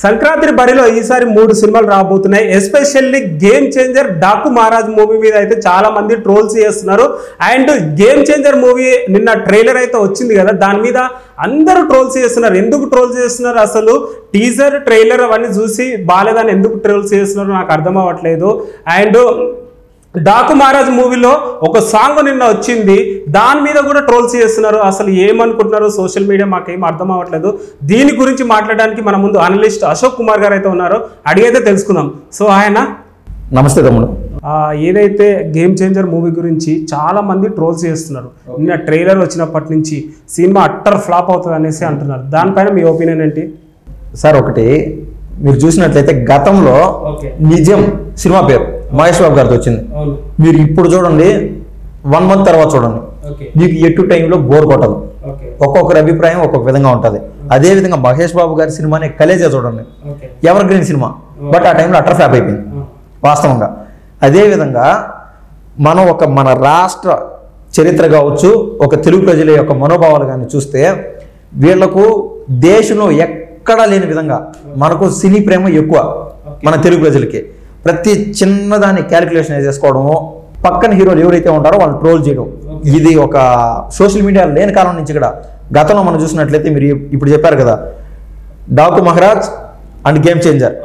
సంక్రాంతి బరిలో ఈసారి 3 సినిమాలు రాబోతున్నాయి. Especially game changer Daaku Maharaj movie మీద అయితే చాలా మంది ట్రోల్స్ చేస్తున్నారు. అండ్ గేమ్ చేంజర్ మూవీ నిన్న ట్రైలర్ అయితే వచ్చింది కదా, దాని మీద అందరూ ట్రోల్స్ చేస్తున్నారు. ఎందుకు ట్రోల్స్ చేస్తున్నారు? అసలు టీజర్ ట్రైలర్ అవన్నీ చూసి బాలేదని ఎందుకు ట్రోల్స్ చేస్తున్నారు నాకు అర్థం అవ్వట్లేదు. అండ్ డాకు మహారాజ్ మూవీలో ఒక సాంగ్ నిన్న వచ్చింది, దాని మీద కూడా ట్రోల్స్ చేస్తున్నారు. అసలు ఏమనుకుంటున్నారు సోషల్ మీడియా మాకేం అర్థం అవ్వట్లేదు. దీని గురించి మాట్లాడడానికి మన ముందు అనలిస్ట్ అశోక్ కుమార్ గారు అయితే ఉన్నారు, అడిగైతే తెలుసుకుందాం. సో ఆయన నమస్తే తమ్ముడు. ఏదైతే గేమ్ చేంజర్ మూవీ గురించి చాలా మంది ట్రోల్స్ చేస్తున్నారు. నిన్న ట్రైలర్ వచ్చినప్పటి నుంచి సినిమా అట్టర్ ఫ్లాప్ అవుతుంది అనేసి అంటున్నారు. దానిపైన మీ ఒపీనియన్ ఏంటి? సార్, ఒకటి మీరు చూసినట్లయితే గతంలో నిజం సినిమా పేరు మహేష్ బాబు గారితో వచ్చింది. మీరు ఇప్పుడు చూడండి, 1 మంత్ తర్వాత చూడండి, మీకు ఎటు టైంలో బోర్ కొట్టదు. ఒక్కొక్కరి అభిప్రాయం ఒక్కొక్క విధంగా ఉంటుంది. అదే విధంగా మహేష్ బాబు గారి సినిమాని కలేజా చూడండి, ఎవర్ గ్రీన్ సినిమా, బట్ ఆ టైంలో అటర్ ఫ్లాప్ అయిపోయింది వాస్తవంగా. అదేవిధంగా మనం మన రాష్ట్ర చరిత్ర కావచ్చు, ఒక తెలుగు ప్రజల యొక్క మనోభావాలు కానీ చూస్తే వీళ్లకు దేశంలో ఎక్కడా లేని విధంగా మనకు సినీ ప్రేమ ఎక్కువ. మన తెలుగు ప్రజలకి ప్రతి చిన్నదాన్ని క్యాలిక్యులేషన్ చేసుకోవడము, పక్కన హీరోలు ఎవరైతే ఉంటారో వాళ్ళు ట్రోల్ చేయడం, ఇది ఒక సోషల్ మీడియా లేని కాలం నుంచి కూడా. గతంలో మనం చూసినట్లయితే మీరు ఇప్పుడు చెప్పారు కదా, Daaku Maharaaj and game changer,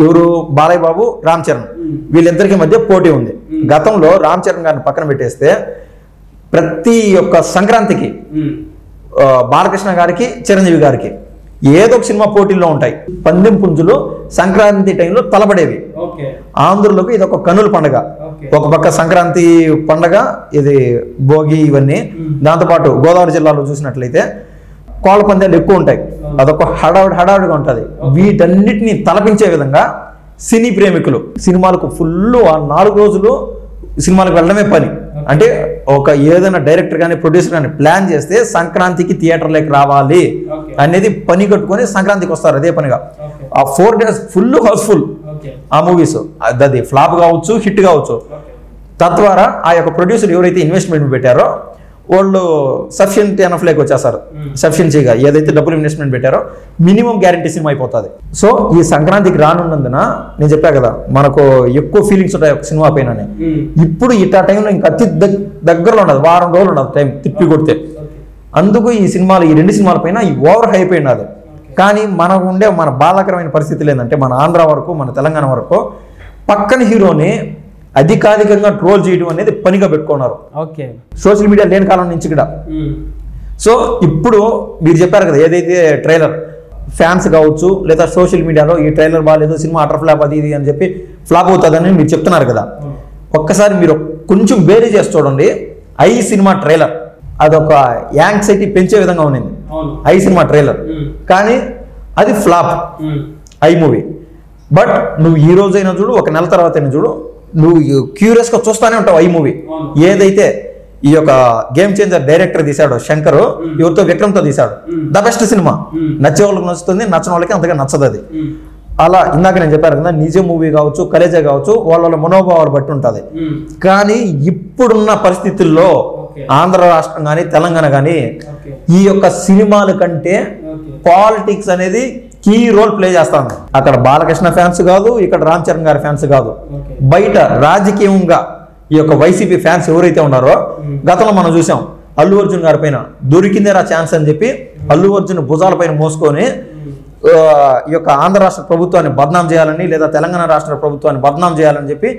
ఎవరు బాలయ్య బాబు, రామ్ చరణ్, వీళ్ళిద్దరికి మధ్య పోటీ ఉంది. గతంలో రామ్ చరణ్ గారిని పక్కన పెట్టేస్తే ప్రతి ఒక్క సంక్రాంతికి బాలకృష్ణ గారికి, చిరంజీవి గారికి ఏదో ఒక సినిమా పోటీల్లో ఉంటాయి. పందెం పుంజులు సంక్రాంతి టైంలో తలపడేవి. ఆంధ్రులకు ఇది ఒక కన్నుల పండుగ. ఒక పక్క సంక్రాంతి పండుగ, ఇది భోగి, ఇవన్నీ. దాంతోపాటు గోదావరి జిల్లాలో చూసినట్లయితే కోళ్ళ పందాలు ఎక్కువ ఉంటాయి. అదొక హడావిడిగా ఉంటుంది. వీటన్నిటిని తలపించే విధంగా సినీ ప్రేమికులు సినిమాలకు ఫుల్ ఆ 4 రోజులు సినిమాలకు వెళ్ళడమే పని. అంటే ఒక ఏదైనా డైరెక్టర్ కానీ ప్రొడ్యూసర్ కానీ ప్లాన్ చేస్తే సంక్రాంతికి థియేటర్లోకి రావాలి అనేది పని కట్టుకొని సంక్రాంతికి వస్తారు అదే పనిగా. ఆ 4 days ఫుల్ హౌస్ఫుల్ ఆ మూవీస్. అది ఫ్లాప్ కావచ్చు, హిట్ కావచ్చు. తద్వారా ఆ యొక్క ప్రొడ్యూసర్ ఎవరైతే ఇన్వెస్ట్మెంట్ పెట్టారో వాళ్ళు సఫిషియెంట్ ఎనఫ్లోకి వచ్చేస్తారు. సఫిషియన్సీగా ఏదైతే డబ్బులు ఇన్వెస్ట్మెంట్ పెట్టారో మినిమం గ్యారంటీ సినిమా అయిపోతుంది. సో ఈ సంక్రాంతికి రానున్నందున నేను చెప్పా కదా, మనకు ఎక్కువ ఫీలింగ్స్ ఉంటాయి ఒక సినిమా పైన. ఇప్పుడు ఇట్టా టైంలో ఇంకా అతి దగ్గరలో ఉండదు, వారం రోజులు ఉండదు టైం తిప్పి కొడితే. అందుకు ఈ 2 సినిమాల పైన ఈ ఓవర్ హైప్ అయినది. కానీ మనకు ఉండే మన బాధాకరమైన పరిస్థితులు ఏంటంటే, మన ఆంధ్ర వరకు, మన తెలంగాణ వరకు పక్కన హీరోని అధికారికంగా ట్రోల్ చేయడం అనేది పనిగా పెట్టుకున్నారు సోషల్ మీడియా లేని కాలం నుంచి కూడా. సో ఇప్పుడు మీరు చెప్పారు కదా, ఏదైతే ట్రైలర్ ఫ్యాన్స్ కావచ్చు లేదా సోషల్ మీడియాలో ఈ ట్రైలర్ బాగాలేదు, సినిమా అటర్ ఫ్లాప్ అది ఇది అని చెప్పి ఫ్లాప్ అవుతుందని మీరు చెప్తున్నారు కదా. ఒక్కసారి మీరు కొంచెం బేరీ చేసి చూడండి. ఐ సినిమా ట్రైలర్ అదొక యాంగ్జైటీ పెంచే విధంగా ఉన్నింది ఐ సినిమా ట్రైలర్. కానీ అది ఫ్లాప్ ఐ మూవీ. బట్ నువ్వు ఈ రోజైనా చూడు, ఒక నెల తర్వాత అయినా చూడు, నువ్వు క్యూరియస్గా చూస్తానే ఉంటావు ఐ మూవీ. ఏదైతే ఈ యొక్క గేమ్ చేంజర్ డైరెక్టర్ తీశాడు శంకర్, ఎవరితో విక్రమ్తో తీశాడు, ద బెస్ట్ సినిమా. నచ్చే వాళ్ళకి నచ్చుతుంది, నచ్చని వాళ్ళకి అంతగా నచ్చదు అది. అలా ఇందాక నేను చెప్పాను కదా, నిజ మూవీ కావచ్చు, కలేజా కావచ్చు, వాళ్ళ మనోభావాలు బట్టి ఉంటుంది. కానీ ఇప్పుడున్న పరిస్థితుల్లో ఆంధ్ర రాష్ట్రం కానీ తెలంగాణ కానీ ఈ యొక్క సినిమాల కంటే పాలిటిక్స్ అనేది కీ రోల్ ప్లే చేస్తాను. అక్కడ బాలకృష్ణ ఫ్యాన్స్ కాదు, ఇక్కడ రామ్ చరణ్ గారి ఫ్యాన్స్ కాదు, బయట రాజకీయంగా ఈ యొక్క వైసీపీ ఫ్యాన్స్ ఎవరైతే ఉన్నారో, గతంలో మనం చూసాం అల్లు అర్జున్ గారి పైన దొరికిందేరా ఛాన్స్ అని చెప్పి అల్లు అర్జున్ భుజాల పైన మోసుకొని ఈ యొక్క ఆంధ్ర రాష్ట్ర ప్రభుత్వాన్ని బద్నాం చేయాలని లేదా తెలంగాణ రాష్ట్ర ప్రభుత్వాన్ని బద్నాం చేయాలని చెప్పి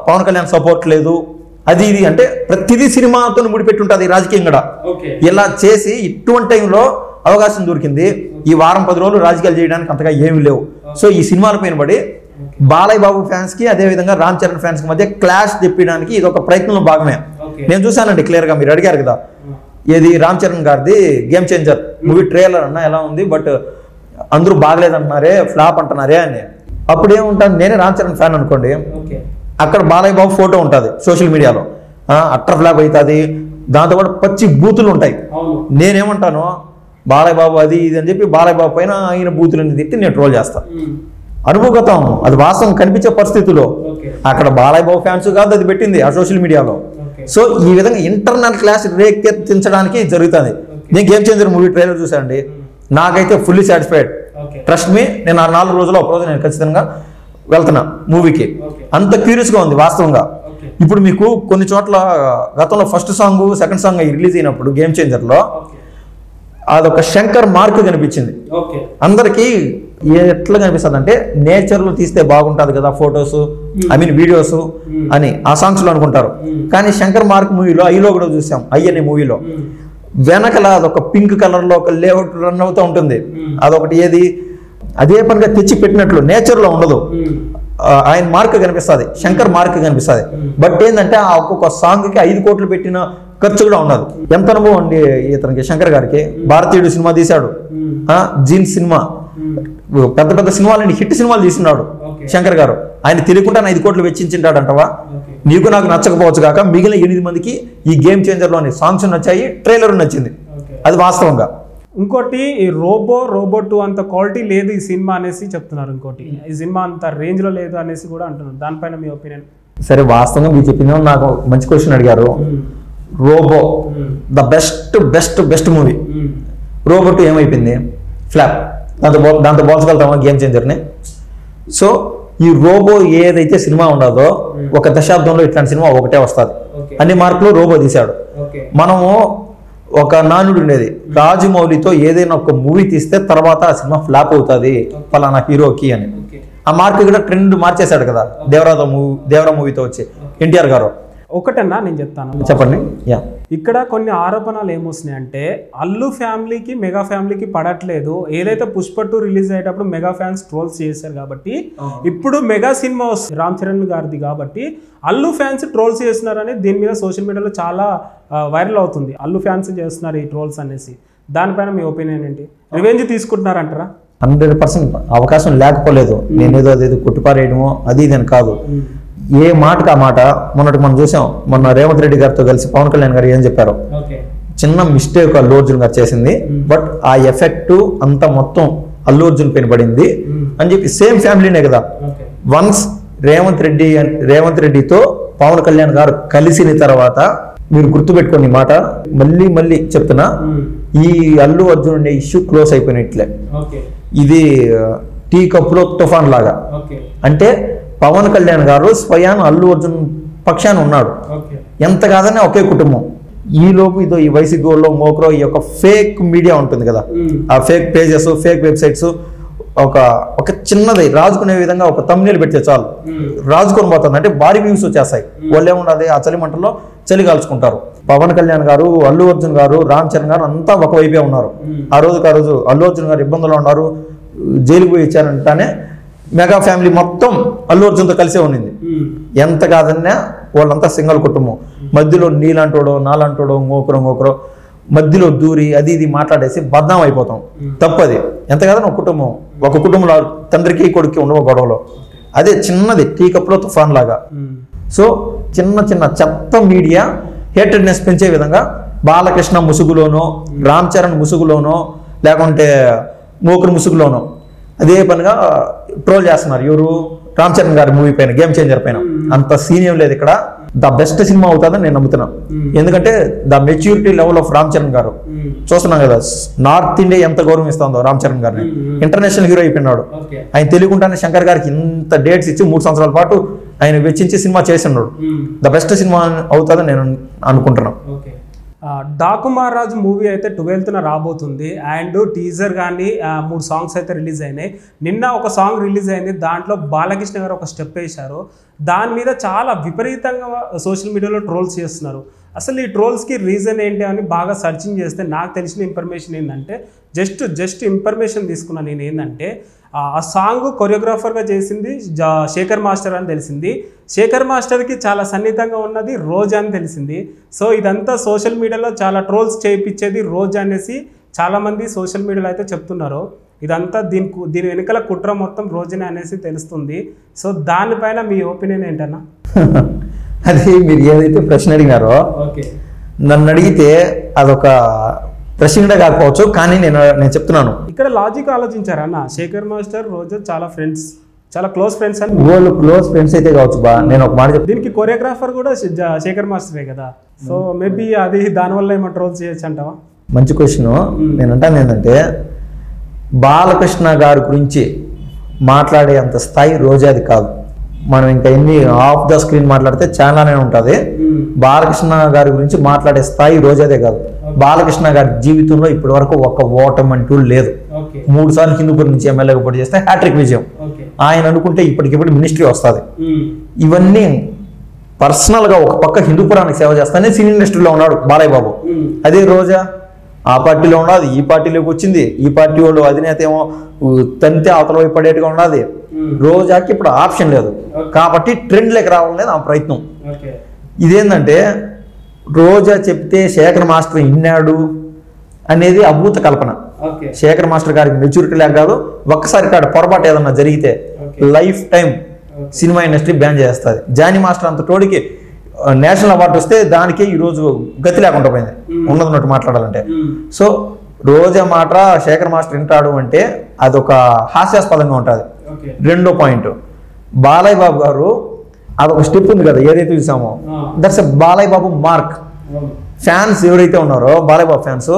పవన్ కళ్యాణ్ సపోర్ట్ లేదు, అది ఇది అంటే ప్రతిదీ సినిమాతో ముడిపెట్టి ఉంటుంది రాజకీయం కూడా. ఇలా చేసి ఇటువంటి టైంలో అవకాశం దొరికింది. ఈ వారం 10 రోజులు రాజకీయాలు చేయడానికి అంతగా ఏమీ లేవు. సో ఈ సినిమాల పైన పడి బాలయ్య బాబు ఫ్యాన్స్ కి, అదేవిధంగా రామ్ చరణ్ ఫ్యాన్స్ కి మధ్య క్లాష్ తెప్పడానికి ఇది ఒక ప్రయత్నంలో భాగమే. నేను చూసానండి క్లియర్ గా, మీరు అడిగారు కదా, ఏది రామ్ చరణ్ గారిది గేమ్ చేంజర్ మూవీ ట్రైలర్ అన్న ఎలా ఉంది, బట్ అందరూ బాగలేదంటున్నారే, ఫ్లాప్ అంటున్నారే అని. అప్పుడేముంటాను, నేనే రామ్ చరణ్ ఫ్యాన్ అనుకోండి, అక్కడ బాలయ్య బాబు ఫోటో ఉంటుంది సోషల్ మీడియాలో, అట్టర్ ఫ్లాప్ అవుతుంది, దాంతోపాటు పచ్చి బూతులు ఉంటాయి. నేనేమంటాను, బాలయ్య బాబు అది ఇది అని చెప్పి బాలయ్య బాబు పైన ఆయన బూతులని తిట్టి నేను ట్రోల్ చేస్తాను. అనుభవగతం, అది వాస్తవం కనిపించే పరిస్థితుల్లో. అక్కడ బాలయ్య బాబు ఫ్యాన్స్ కాదు అది పెట్టింది ఆ సోషల్ మీడియాలో. సో ఈ విధంగా ఇంటర్నల్ క్లాస్ రేకెత్తించడానికి జరుగుతుంది. నేను గేమ్ చేంజర్ మూవీ ట్రైలర్ చూసానండి, నాకైతే ఫుల్లీ సాటిస్ఫైడ్. ట్రస్ట్ మీ, నేను ఆ 4 రోజుల్లో ఒక రోజు నేను ఖచ్చితంగా వెళ్తున్నా మూవీకి. అంత క్యూరియస్గా ఉంది వాస్తవంగా. ఇప్పుడు మీకు కొన్ని చోట్ల గతంలో first song second song release అయినప్పుడు గేమ్ చేంజర్లో అదొక శంకర్ మార్క్ కనిపించింది అందరికి. ఎట్లా కనిపిస్తుంది అంటే నేచర్లో తీస్తే బాగుంటుంది కదా ఫొటోస్, ఐ మీన్ వీడియోస్ అని ఆ సాంగ్స్లో అనుకుంటారు. కానీ శంకర్ మార్క్ మూవీలో ఐలో కూడా చూసాం, అనే మూవీలో వెనకల అదొక పింక్ కలర్లో ఒక లేఅవుట్ రన్ అవుతూ ఉంటుంది. అదొకటి ఏది అదే పనిగా తెచ్చి పెట్టినట్లు నేచర్లో ఉండదు. ఆయన మార్క్ కనిపిస్తుంది, శంకర్ మార్క్ కనిపిస్తుంది. బట్ ఏంటంటే ఆ ఒక్కొక్క సాంగ్కి 5 కోట్లు పెట్టిన ఖర్చు కూడా ఉండదు. ఎంత అనుభవం అండి ఇతనికి, శంకర్ గారికి. భారతీయుడు సినిమా తీశాడు, జీన్స్ సినిమా, పెద్ద పెద్ద సినిమాలని హిట్ సినిమాలు తీసినాడు శంకర్ గారు. ఆయన తెలియకుండా 5 కోట్లు వెచ్చించింటాడు అంటవా. నీకు నాకు నచ్చకపోవచ్చు కాక మిగిలిన 8 మందికి ఈ గేమ్ చేంజర్లోని సాంగ్స్ నచ్చాయి, ట్రైలర్ నచ్చింది, అది వాస్తవంగా. ఇంకోటి ఈ రోబో 2 అంత క్వాలిటీ లేదు ఈ సినిమా అనేసి చెప్తున్నారు. ఇంకోటి ఈ సినిమా అంత రేంజ్ లో లేదు అనేసి కూడా అంటున్నారు. దానిపైన మీ ఒపీనియన్? సరే, వాస్తవంగా మీరు చెప్పింది నాకు మంచి క్వశ్చన్ అడిగారు. Robo the best movie. Robo 2 ఏమైపోయింది? ఫ్లాప్. దాంతో పోల్చగలుగుతామా గేమ్ చేంజర్ని? సో ఈ రోబో ఏదైతే సినిమా ఉండదో ఒక దశాబ్దంలో ఇట్లాంటి సినిమా ఒకటే వస్తుంది. అన్ని మార్కులు రోబో తీశాడు. మనము ఒక నానుడు ఉండేది, రాజమౌళితో ఏదైనా ఒక మూవీ తీస్తే తర్వాత ఆ సినిమా ఫ్లాప్ అవుతుంది పలానా హీరోకి అని. ఆ మార్క్ కూడా ట్రెండ్ మార్చేశాడు కదా దేవరా మూవీతో వచ్చి ఎన్టీఆర్ గారు. ఒకటన్నా నేను చెప్తాను, చెప్పండి. ఇక్కడ కొన్ని ఆరోపణలు ఏమొస్తున్నాయి అంటే అల్లు ఫ్యామిలీకి మెగా ఫ్యామిలీకి పడట్లేదు. ఏదైతే పుష్ప 2 రిలీజ్ అయ్యేటప్పుడు మెగా ఫ్యాన్స్ ట్రోల్స్ చేశారు కాబట్టి ఇప్పుడు మెగా సినిమా వస్తుంది రామ్ చరణ్ గారిది కాబట్టి అల్లు ఫ్యాన్స్ ట్రోల్స్ చేస్తున్నారని దీని మీద సోషల్ మీడియాలో చాలా వైరల్ అవుతుంది. అల్లు ఫ్యాన్స్ చేస్తున్నారు ఈ ట్రోల్స్ అనేసి. దానిపైన మీ ఒపీనియన్ ఏంటి? రివెంజ్ తీసుకుంటున్నారంటారా? 100% అవకాశం లేకపోలేదు. నేనేదో అదేదో కొట్టుపారేయడమో అది ఇది అని కాదు. ఏ మాటకు ఆ మాట. మొన్నటి మనం చూసాం, మొన్న రేవంత్ రెడ్డి గారితో కలిసి పవన్ కళ్యాణ్ గారు ఏం చెప్పారు, చిన్న మిస్టేక్ అల్లు అర్జున్ గారు చేసింది, బట్ ఆ ఎఫెక్ట్ అంతా మొత్తం అల్లు అర్జున్ పైన పడింది అని చెప్పి. సేమ్ ఫ్యామిలీనే కదా. వన్స్ రేవంత్ రెడ్డితో పవన్ కళ్యాణ్ గారు కలిసిన తర్వాత మీరు గుర్తుపెట్టుకోండి మాట, మళ్ళీ చెప్తున్నా, ఈ అల్లు అర్జున్ అనే ఇష్యూ క్లోజ్ అయిపోయినట్లే. ఇది టీ కప్పులో తుఫాన్ లాగా. అంటే పవన్ కళ్యాణ్ గారు స్వయాన అల్లు అర్జున్ పక్షాన ఉన్నాడు. ఎంత కాదన్నా ఒకే కుటుంబం. ఈలోపు ఇదో ఈ వైసీగోల్లో మోక్రో ఈ యొక్క ఫేక్ మీడియా ఉంటుంది కదా, ఆ ఫేక్ పేజెస్, ఫేక్ వెబ్సైట్స్ ఒక చిన్నది రాజుకునే విధంగా ఒక తమ్నేలు పెడితే చాలు రాజుకొని పోతుంది. అంటే భారీ వ్యూస్ వచ్చేస్తాయి. వాళ్ళు ఏముండదు, ఆ చలి మంటల్లో చలి కాల్చుకుంటారు. పవన్ కళ్యాణ్ గారు, అల్లు అర్జున్ గారు, రామ్ చరణ్ గారు అంతా ఒకవైపే ఉన్నారు. ఆ రోజు అల్లు అర్జున్ గారు ఇబ్బందులు ఉన్నారు, జైలుకు పోయి ఇచ్చారంటానే మెగా ఫ్యామిలీ మొత్తం అల్లు అర్జున్తో కలిసే ఉన్నింది. ఎంత కాదన్నా వాళ్ళంతా సింగల్ కుటుంబం. మధ్యలో నీలాంటోడో నాలాంటోడో ngokro మధ్యలో దూరి అది ఇది మాట్లాడేసి బద్నాం అయిపోతాం. తప్పది. ఎంత కాదన్నా ఒక కుటుంబంలో తండ్రికి కొడుక్కి ఉండవు గొడవలో. అదే చిన్నది టీ కప్లో తుఫాన్ లాగా. సో చిన్న చెత్త మీడియా హేటెడ్నెస్ పెంచే విధంగా బాలకృష్ణ ముసుగులోనో, రామ్ చరణ్ ముసుగులోనో, లేకుంటే ngokro ముసుగులోనో అదే పనిగా ట్రోల్ చేస్తున్నారు. ఎవరు? రామ్ చరణ్ గారి మూవీ పైన, గేమ్ చేంజర్ పైన. అంత సీనియం లేదు ఇక్కడ. ద బెస్ట్ సినిమా అవుతుందని నేను నమ్ముతున్నాను. ఎందుకంటే the maturity level of Ram Charan గారు చూస్తున్నాం కదా. నార్త్ ఇండియా ఎంత గౌరవం ఇస్తుందో రామ్ చరణ్ గారిని. ఇంటర్నేషనల్ హీరో అయిపోయినాడు. ఆయన తెలియకుండానే శంకర్ గారికి ఇంత డేట్స్ ఇచ్చి 3 సంవత్సరాల పాటు ఆయన వెచ్చించి సినిమా చేస్తున్నాడు. ద బెస్ట్ సినిమా అవుతుందని నేను అనుకుంటున్నాను. డాకు మహారాజ్ మూవీ అయితే 12th రాబోతుంది. అండ్ టీజర్ కానీ 3 సాంగ్స్ అయితే రిలీజ్ అయినాయి. నిన్న ఒక సాంగ్ రిలీజ్ అయింది, దాంట్లో బాలకృష్ణ గారు ఒక స్టెప్ వేశారు. దాని మీద చాలా విపరీతంగా సోషల్ మీడియాలో ట్రోల్స్ చేస్తున్నారు. అసలు ఈ ట్రోల్స్కి రీజన్ ఏంటి అని బాగా సర్చింగ్ చేస్తే నాకు తెలిసిన ఇన్ఫర్మేషన్ ఏంటంటే జస్ట్ ఇన్ఫర్మేషన్ తీసుకున్నాను నేను. ఏంటంటే ఆ సాంగ్ కొరియోగ్రాఫర్గా చేసింది శేఖర్ మాస్టర్ అని తెలిసింది. శేఖర్ మాస్టర్కి చాలా సన్నిహితంగా ఉన్నది రోజా అని తెలిసింది. సో ఇదంతా సోషల్ మీడియాలో చాలా ట్రోల్స్ చేయించేది రోజా అనేసి చాలామంది సోషల్ మీడియాలో అయితే చెప్తున్నారు. ఇదంతా దీని వెనుకల కుట్ర మొత్తం రోజనే అనేసి తెలుస్తుంది. సో దానిపైన మీ ఒపీనియన్ ఏంటన్నా? అది మీరు ఏదైతే ప్రశ్న అడిగారో, నన్ను అడిగితే అదొక ప్రశ్న కాకపోవచ్చు, కానీ నేను చెప్తున్నాను. ఇక్కడ లాజిక్ ఆలోచించారన్న, శేఖర్ మాస్టర్ రోజా చాలా ఫ్రెండ్స్, చాలా క్లోజ్ ఫ్రెండ్స్ అని. వాళ్ళు క్లోజ్ ఫ్రెండ్స్ అయితే కావచ్చు బా. నేను ఒక మాట చెప్తాను, దీనికి కొరియోగ్రాఫర్ కూడా శేఖర్ మాస్టరే కదా. సో మేబీ అది దానివల్ల ఏమో ట్రోల్ చేయొచ్చు అంటావా? మంచి క్వశ్చన్. నేను అంటాను ఏంటంటే, బాలకృష్ణ గారి గురించి మాట్లాడే అంత స్థాయి రోజాది కాదు. మనం ఇంకా ఎన్ని ఆఫ్ ద స్క్రీన్ మాట్లాడితే చాలానే ఉంటుంది. బాలకృష్ణ గారి గురించి మాట్లాడే స్థాయి రోజాదే కాదు. బాలకృష్ణ గారి జీవితంలో ఇప్పటి వరకు ఒక ఓటమి అంటూ లేదు. 3 సార్లు హిందూపూర్ నుంచి ఎమ్మెల్యేగా పోటీ చేస్తే హ్యాట్రిక్ విజయం. ఆయన అనుకుంటే ఇప్పటికిప్పుడు మినిస్ట్రీ వస్తుంది. ఇవన్నీ పర్సనల్గా ఒక పక్క హిందూపురానికి సేవ చేస్తానే సినీ ఇండస్ట్రీలో ఉన్నాడు బాలయ్య బాబు. అదే రోజా ఆ పార్టీలో ఉన్నది, ఈ పార్టీలోకి వచ్చింది. ఈ పార్టీ వాళ్ళు అధినేత ఏమో తంతే అవతల వైపు పడేట్టుగా ఉన్నది. రోజాకి ఇప్పుడు ఆప్షన్ లేదు కాబట్టి ట్రెండ్లోకి రావాలనేది ఆ ప్రయత్నం. ఇదేంటంటే రోజా చెప్తే శేఖర్ మాస్టర్ విన్నాడు అనేది అభూత కల్పన. శేఖర్ మాస్టర్ గారికి మెచ్యూరిటీ లేక కాదు, ఒక్కసారి కాడ పొరపాటు ఏదన్నా జరిగితే life time cinema industry ban చేస్తుంది. జానీ మాస్టర్ అంత తోడికి నేషనల్ అవార్డు వస్తే దానికి ఈరోజు గతి లేకుండా పోయింది ఉన్నట్టు మాట్లాడాలంటే. సో రోజా మాట శేఖర్ మాస్టర్ వింటాడు అంటే అదొక హాస్యాస్పదంగా ఉంటుంది. రెండో పాయింట్, బాలయ్య బాబు గారు అదొక స్టెప్ ఉంది కదా ఏదైతే చూసామో, that's Balayya Babu mark. Fans ఎవరైతే ఉన్నారో బాలయ్య బాబు ఫ్యాన్స్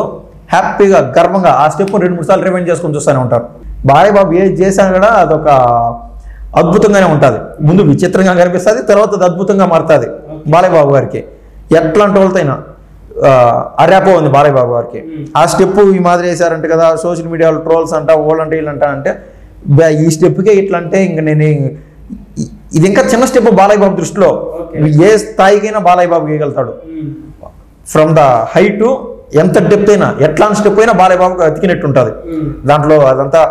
హ్యాపీగా గర్వంగా ఆ స్టెప్ 2-3 సార్లు రిమైండ్ చేసుకొని చూస్తూనే ఉంటారు. బాలయ్య బాబు ఏది చేశాను కూడా అదొక అద్భుతంగానే ఉంటుంది. ముందు విచిత్రంగా కనిపిస్తుంది, తర్వాత అది అద్భుతంగా మారుతుంది. బాలయ్య బాబు గారికి ఎట్లాంటి వాళ్ళతోనైనా అర్యాపో ఉంది బాలయ్య బాబు గారికి. ఆ స్టెప్ ఈ మాదిరి వేసారంటే కదా సోషల్ మీడియాలో ట్రోల్స్ అంట ఓళ్ళంటే వీళ్ళంట అంటే ఈ స్టెప్కే ఇట్లా అంటే ఇంక నేను ఇది ఇంకా చిన్న స్టెప్ బాలయ్య బాబు దృష్టిలో. ఏ స్థాయికైనా Balayya Babu వేయగలుగుతాడు. From the height ఎంత డెప్త్ అయినా ఎట్లాంటి స్టెప్ అయినా బాలయ్య బాబుకి అతికినట్టు ఉంటుంది. దాంట్లో అదంతా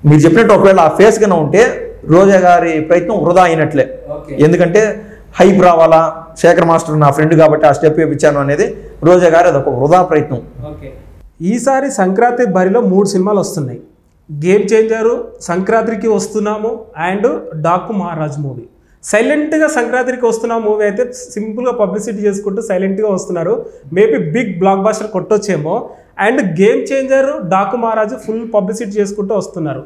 మీరు చెప్పినట్టు ఒకవేళ ఆ ఫేస్ గా ఉంటే రోజా గారి ప్రయత్నం వృధా అయినట్లే. ఎందుకంటే హైప్ రావాలా, శేఖర్ మాస్టర్ నా ఫ్రెండ్ కాబట్టి ఆ స్టెప్ వేయించాను అనేది రోజా గారి అదొక వృధా ప్రయత్నం. ఈసారి సంక్రాంతి బరిలో 3 సినిమాలు వస్తున్నాయి. గేమ్ చేంజరు, సంక్రాంతికి వస్తున్నాము అండ్ డాకు మహారాజ్ మూవీ. సైలెంట్గా సంక్రాంతికి వస్తున్న మూవీ అయితే సింపుల్గా పబ్లిసిటీ చేసుకుంటూ సైలెంట్గా వస్తున్నారు. మేబీ బిగ్ బ్లాక్ బాస్టర్ కొట్టొచ్చేమో. And game changer, Daaku Maharaaj full publicity చేసుకుంటూ వస్తున్నారు.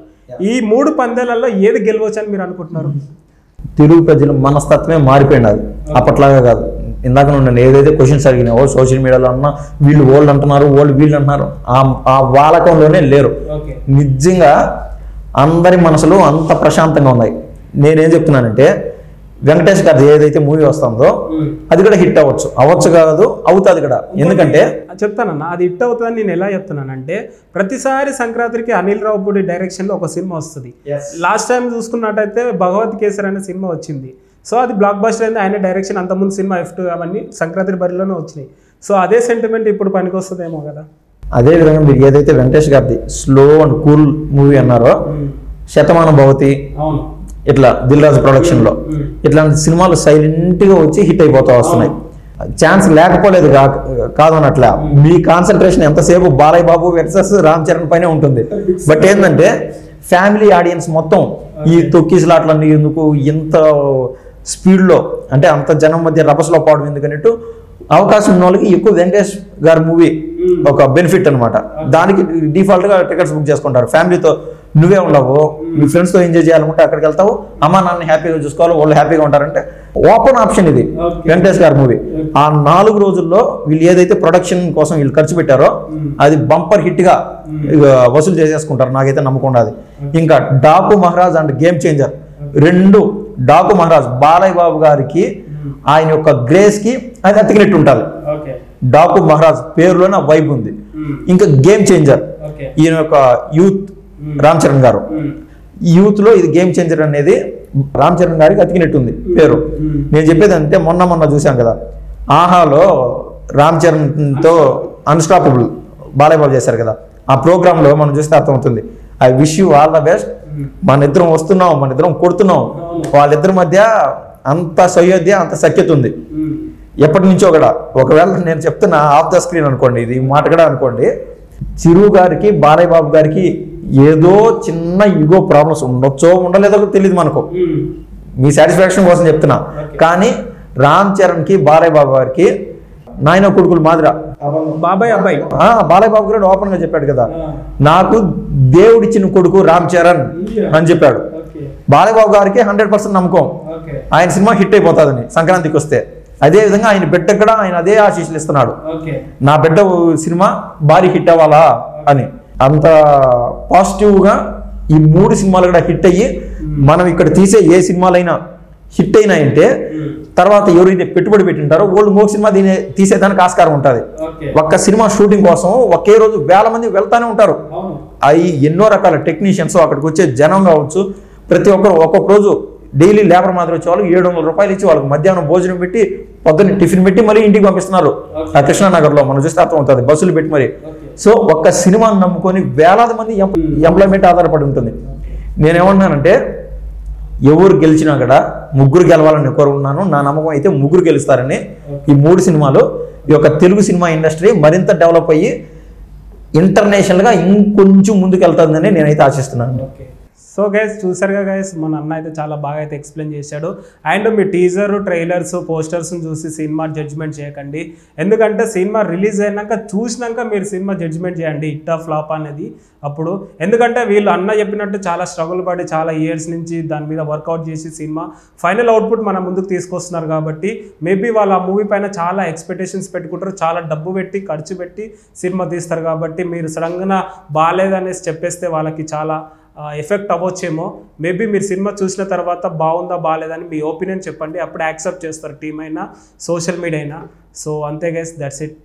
ఈ 3 పందేలలో ఏది గెలవచ్చు అని మీరు అనుకుంటున్నారు? తెలుగు ప్రజల మనస్తత్వమే మారిపోయింది. అది అప్పట్లాగా కాదు. ఇందాక నుండి ఏదైతే క్వశ్చన్స్ అడిగినావో సోషల్ మీడియాలో అన్నా వీళ్ళు ఓల్డ్ అంటున్నారు, ఓల్డ్ వీళ్ళు అంటున్నారు, ఆ వాలకంలోనే లేరు. నిజంగా అందరి మనసులు అంత ప్రశాంతంగా ఉన్నాయి. నేనేం చెప్తున్నానంటే వెంకటేష్ గారి ఏదైతే మూవీ వస్తుందో అది కూడా హిట్ అవ్వచ్చు కాదు అవుతుంది కూడా. ఎందుకంటే చెప్తానన్నా అది హిట్ అవుతుందని నేను ఎలా చెప్తున్నానంటే ప్రతిసారి సంక్రాంతికి అనిల్ రావుపూడి డైరెక్షన్లో ఒక సినిమా వస్తుంది. లాస్ట్ టైం చూసుకున్నట్టయితే భగవత్ కేసరి అనే సినిమా వచ్చింది. సో అది బ్లాక్ బస్టర్ అయింది. ఆయన డైరెక్షన్ అంతకుముందు సినిమా F2 అవన్నీ సంక్రాంతి బరిలోనే వచ్చినాయి. సో అదే సెంటిమెంట్ ఇప్పుడు పనికి వస్తుందేమో కదా. అదే విధంగా మీరు ఏదైతే వెంకటేష్ గారిది స్లో అండ్ కూల్ మూవీ అన్నారో శతమాన భవతి, ఇట్లా దిల్ రాజు ప్రొడక్షన్ లో ఇట్లాంటి సినిమాలు సైలెంట్ గా వచ్చి హిట్ అయిపోతా వస్తున్నాయి. ఛాన్స్ లేకపోలేదు కాదు అన్నట్లా. మీ కాన్సన్ట్రేషన్ ఎంతసేపు బాలయ్య బాబు వర్సెస్ రామ్ చరణ్ పైనే ఉంటుంది. బట్ ఏంటంటే ఫ్యామిలీ ఆడియన్స్ మొత్తం ఈ తొక్కిసలాట్లన్నీ ఎందుకు ఇంత స్పీడ్లో అంటే అంత జనం మధ్య రభసలో పోవడం ఎందుకన్నట్టు అవకాశం ఉన్న వాళ్ళకి ఎక్కువ వెంకటేష్ గారి మూవీ ఒక బెనిఫిట్ అనమాట. దానికి డిఫాల్ట్గా టికెట్స్ బుక్ చేసుకుంటారు. ఫ్యామిలీతో నువ్వే ఉండవు, మీ ఫ్రెండ్స్తో ఎంజాయ్ చేయాలనుకుంటే అక్కడికి వెళ్తావు, అమ్మ నాన్న హ్యాపీగా చూసుకోవాలి, వాళ్ళు హ్యాపీగా ఉంటారంటే ఓపెన్ ఆప్షన్ ఇది వెంకటేష్ గారి మూవీ. ఆ 4 రోజుల్లో వీళ్ళు ఏదైతే ప్రొడక్షన్ కోసం వీళ్ళు ఖర్చు పెట్టారో అది బంపర్ హిట్గా వసూలు చేసేసుకుంటారు. నాకైతే నమ్మకం ఉన్నది. ఇంకా Daaku Maharaaj and game changer 2 Daaku Maharaaj Balayya Babu గారికి ఆయన యొక్క గ్రేస్ కి అది అతికినట్టు ఉంటుంది. డాకు మహారాజ్ పేరులోనే వైబ్ ఉంది. ఇంకా గేమ్ చేంజర్ ఈయన యొక్క యూత్ రామ్ చరణ్ గారు యూత్ లో ఇది గేమ్ చేంజర్ అనేది రామ్ చరణ్ గారికి అతికినట్టుంది పేరు. నేను చెప్పేది అంటే మొన్న చూసాం కదా ఆహాలో రామ్ చరణ్ తో అన్స్టాపబుల్ బాలయ్య బాబు చేశారు కదా. ఆ ప్రోగ్రామ్ లో మనం చూస్తే అర్థమవుతుంది. I wish you all the best. మన ఇద్దరం వస్తున్నాం, మన ఇద్దరం కొడుతున్నాం. వాళ్ళిద్దరి మధ్య అంత సయోధ్య, అంత సఖ్యత ఉంది ఎప్పటి నుంచో కూడా. ఒకవేళ నేను చెప్తున్నా ఆఫ్ ద స్క్రీన్ అనుకోండి, ఇది మాట కూడా అనుకోండి, చిరు గారికి బాలయ్య బాబు గారికి ఏదో చిన్న ఈగో ప్రాబ్లమ్స్ ఉండొచ్చో ఉండలేదో తెలియదు మనకు. మీ సాటిస్ఫాక్షన్ కోసం చెప్తున్నా. కానీ రామ్ చరణ్ కి బాలయ్య బాబు గారికి నాయన కొడుకులు మాదిరా బాబాయ్ అబ్బాయి బాలయ్య బాబు గారు ఓపెన్ గా చెప్పాడు కదా, నాకు దేవుడిచ్చిన కొడుకు రామ్ చరణ్ అని చెప్పాడు. బాలయ్య బాబు గారికి 100% నమ్మకం ఆయన సినిమా హిట్ అయిపోతుందని సంక్రాంతికి వస్తే. అదే విధంగా ఆయన బిడ్డకు కూడా ఆయన అదే ఆశీస్సులు ఇస్తున్నాడు, నా బిడ్డ సినిమా భారీ హిట్ అవ్వాలా అని. అంత పాజిటివ్గా ఈ 3 సినిమాలు కూడా హిట్ అయ్యి మనం ఇక్కడ తీసే ఏ సినిమాలైనా హిట్ అయినాయంటే తర్వాత ఎవరైతే పెట్టుబడి పెట్టింటారో వాళ్ళు 3 సినిమా తీసేదానికి ఆస్కారం ఉంటుంది. ఒక్క సినిమా షూటింగ్ కోసం ఒకే రోజు వేల మంది వెళ్తానే ఉంటారు. అవి ఎన్నో రకాల టెక్నీషియన్స్, అక్కడికి వచ్చే జనం కావచ్చు, ప్రతి ఒక్కరు ఒక్కొక్క రోజు డైలీ లేబర్ మాదిరి వచ్చే వాళ్ళు 700 రూపాయలు ఇచ్చి వాళ్ళకి మధ్యాహ్నం భోజనం పెట్టి పొద్దున్న టిఫిన్ పెట్టి మళ్ళీ ఇంటికి పంపిస్తున్నారు. ఆ కృష్ణానగర్లో మనం చూస్తే అర్థం అవుతుంది, బస్సులు పెట్టి మరి. సో ఒక్క సినిమాని నమ్ముకొని వేలాది మంది ఎంప్లాయ్మెంట్ ఆధారపడి ఉంటుంది. నేనేమన్నానంటే ఎవరు గెలిచినా కూడా 3 గెలవాలని కోరుకున్నాను. నా నమ్మకం అయితే 3 గెలుస్తారని. ఈ 3 సినిమాలు ఈ యొక్క తెలుగు సినిమా ఇండస్ట్రీ మరింత డెవలప్ అయ్యి ఇంటర్నేషనల్గా ఇంకొంచెం ముందుకు వెళ్తుందని నేనైతే ఆశిస్తున్నాను. సో గైస్ చూసారుగా గైస్, మన అన్న అయితే చాలా బాగా అయితే ఎక్స్ప్లెయిన్ చేశాడు. అండ్ మీ టీజర్, ట్రైలర్స్, పోస్టర్స్ని చూసి సినిమా జడ్జ్మెంట్ చేయకండి. ఎందుకంటే సినిమా రిలీజ్ అయినాక చూసినాక మీరు సినిమా జడ్జ్మెంట్ చేయండి హిట్టా ఫ్లాప్ అనేది. అప్పుడు ఎందుకంటే వీళ్ళు అన్న చెప్పినట్టు చాలా స్ట్రగుల్ పడి చాలా ఇయర్స్ నుంచి దాని మీద వర్కౌట్ చేసి సినిమా ఫైనల్ అవుట్పుట్ మన ముందుకు తీసుకొస్తున్నారు. కాబట్టి మేబీ వాళ్ళు ఆ మూవీ పైన చాలా ఎక్స్పెక్టేషన్స్ పెట్టుకుంటారు, చాలా డబ్బు పెట్టి ఖర్చు పెట్టి సినిమా తీస్తారు. కాబట్టి మీరు సడన్గా బాగాలేదనేసి చెప్పేస్తే వాళ్ళకి చాలా ఎఫెక్ట్ అవ్వచ్చేమో. మేబీ మీరు సినిమా చూసిన తర్వాత బాగుందా బాగాలేదని మీ ఒపీనియన్ చెప్పండి, అప్పుడు యాక్సెప్ట్ చేస్తారు టీం అయినా సోషల్ మీడియా అయినా. సో అంతే గైస్, దట్స్ ఇట్.